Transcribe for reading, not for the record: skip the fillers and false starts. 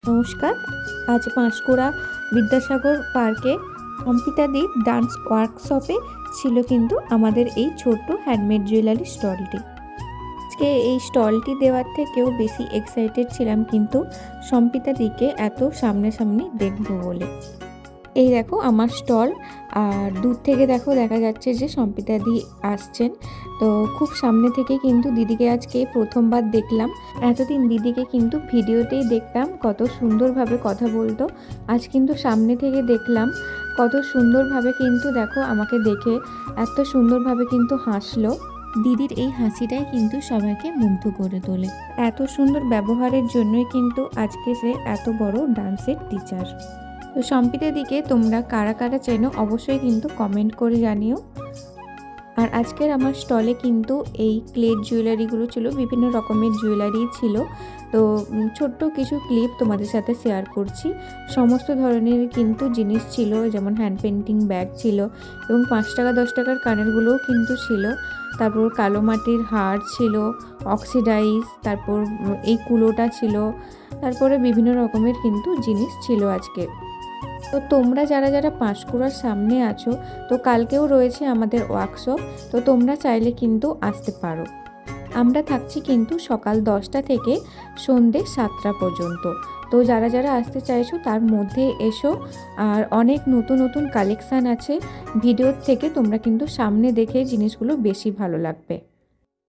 নমস্কার। আজ পাঁশকুড়া বিদ্যাসাগর পার্কে অম্পিতাদির ডান্স ওয়ার্কশপে ছিল কিন্তু আমাদের এই ছোট্ট হ্যান্ডমেড জুয়েলারি স্টলটি। আজকে এই স্টলটি দেওয়ার থেকেও বেশি এক্সাইটেড ছিলাম কিন্তু সম্পিতাদিকে এত সামনাসামনি দেখবো বলে। এই দেখো আমার স্টল, আর দূর থেকে দেখা যাচ্ছে যে সম্পিতাদি আসছেন। তো খুব সামনে থেকে কিন্তু দিদিকে আজকে প্রথমবার দেখলাম। এতদিন দিদিকে কিন্তু ভিডিওতেই দেখতাম, কত সুন্দরভাবে কথা বলতো। আজ কিন্তু সামনে থেকে দেখলাম কত সুন্দরভাবে কিন্তু দেখো আমাকে দেখে এত সুন্দরভাবে কিন্তু হাসলো। দিদির এই হাসিটাই কিন্তু সবাইকে মুগ্ধ করে তোলে। এত সুন্দর ব্যবহারের জন্যই কিন্তু আজকে সে এত বড় ডান্সের টিচার। তো সম্পিতাদিকে তোমরা কারা কারা চেনো অবশ্যই কিন্তু কমেন্ট করে জানিও। আর আজকের আমার স্টলে কিন্তু এই ক্লের জুয়েলারিগুলো ছিল, বিভিন্ন রকমের জুয়েলারি ছিল। তো ছোট্ট কিছু ক্লিপ তোমাদের সাথে শেয়ার করছি। সমস্ত ধরনের কিন্তু জিনিস ছিল, যেমন হ্যান্ড পেন্টিং ব্যাগ ছিল এবং 5 টাকা 10 টাকার কানেরগুলোও কিন্তু ছিল। তারপর কালো মাটির হার ছিল, অক্সিডাইজ, তারপর এই কুলোটা ছিল, তারপরে বিভিন্ন রকমের কিন্তু জিনিস ছিল আজকে। তো তোমরা যারা যারা পাঁশকুড়ার সামনে আছো, তো কালকেও রয়েছে আমাদের ওয়ার্কশপ, তো তোমরা চাইলে কিন্তু আসতে পারো। আমরা থাকছি কিন্তু সকাল 10টা থেকে সন্ধ্যে 7টা পর্যন্ত। তো যারা যারা আসতে চাইছো তার মধ্যে এসো। আর অনেক নতুন নতুন কালেকশান আছে, ভিডিওর থেকে তোমরা কিন্তু সামনে দেখে জিনিসগুলো বেশি ভালো লাগবে।